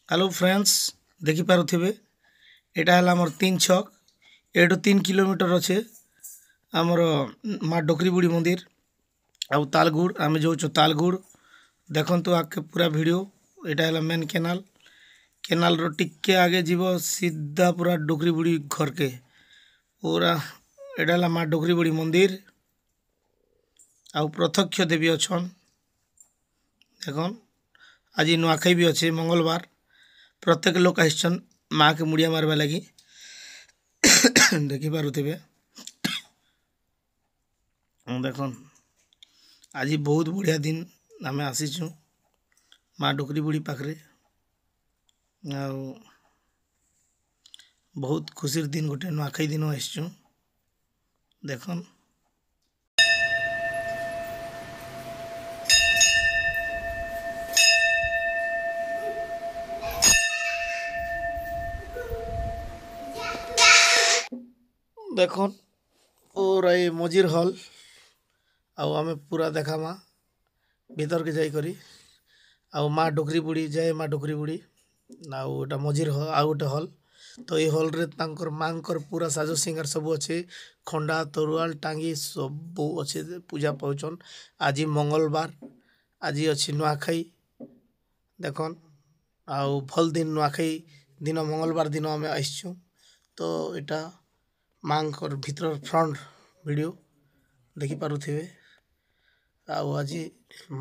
Hello friends देखि पारुथिबे एटा हला हमर 3 छक एटू 3 किलोमीटर अच्छे आमर माँ डोकरी बुढ़ी मंदिर आउ तालगुड़ आम जो तालगुड़ देखु आगे पूरा वीडियो एटा हला मेन केनाल केनाल रो टिके आगे जीव सीधा पूरा डोकरी बुढ़ी घर के पूरा एटा हला माँ डोकरी बुढ़ी मंदिर आउ प्रत्यक्ष देवी अच्छन देखन आज नुआखाई भी अच्छे मंगलवार प्रत्येक लोक आसन माँ के मुड़िया मारवा लगी देखि पारुथे देख आज बहुत बढ़िया दिन आम आसीचु माँ डोकरी बुढ़ी पाखे बहुत खुशी दिन गोटे नुआखाई दिन आसचु देखन देखन पूरा ये मजिर हल आउ आमे पूरा देखामा भीतर के जाई करी आउ माँ डोकरी बुढ़ी जाए माँ डोकरी बुढ़ी आउ गोटा मजिर हल आउ गोटे हल तो ये हल रे तांकर मांकर पूरा साजो सिंगार सब अच्छे खंडा तरुआल टांगी सब अच्छे पूजा पाउछन आज मंगलवार आज अच्छी नुआखाई देखन आउ भल दिन नुआखाई दिन मंगलवार दिन आम आसचु तो इटा मांकर भीतर फ्रंट वीडियो देखि पारुथे आउ आज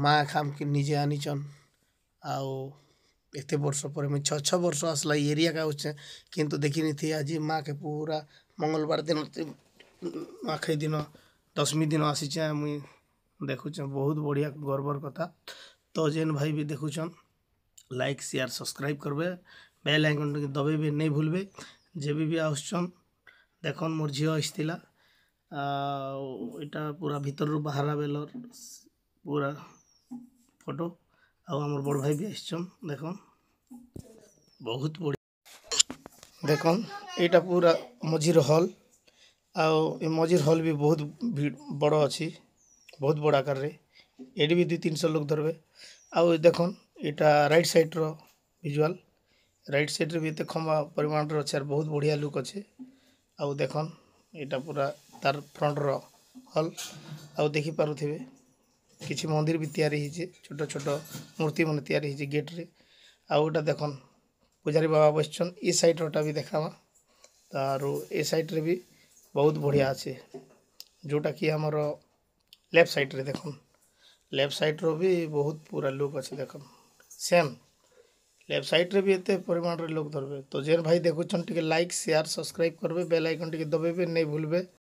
माँ खाम के निजे आनीचन आउ एते वर्ष पर मैं 6 वर्ष आसला एरिया का होचे किंतु देखी नहीं थी आज माँ के पूरा मंगलवार दिन आखिरी दिन 10वीं दिन आसी मुई देखुचे बहुत बढ़िया गर्वर कथा तो जेन भाई भी देखुचन लाइक शेयर सब्सक्राइब करबे बेल आइकन के दबेबे नहीं भूलबे जेबी भी आसचन देखन मोर झील आसला इटा पूरा भीतर रू बाहर बेलर पूरा फोटो आमर बड़ भाई भी आसचन देखन बहुत बढ़िया देखन यहाँ पूरा मझीर हल आउ मझीर हल भी बहुत बड़ अच्छी बहुत बड़ आकार रे एडी भी 200-300 लोग धरबे आउ देखन यहाँ राइट साइड रो विजुअल राइट साइड रे भी एते खंबा परिमाण रो अच्छे बहुत बढ़िया लुक अच्छे आउ देखन यहाँ पूरा तार फ्रंट रो हल आउ देखि पारुथिबे किछि मंदिर भी तैयारी हिचे छोट छोट मूर्ति मन तैयारी हिचे गेट रे आउटा देखन पुजारी बाबा बसचन ए साइड रोटा भी देखावा तारो ए साइड रे भी बहुत बढ़िया अच्छे जोटा कि हमर लेफ्ट साइड रे देखन लेफ्ट साइड रो भी बहुत पूरा लुक अच्छे देखन सेम लेफ्ट साइड रे भी एते परिमाण रे लोग धरबे तो जेन भाई देखुछन टिके लाइक शेयर सब्सक्राइब करबे बेल आइकन टिके दबेबे नहीं भूलबे।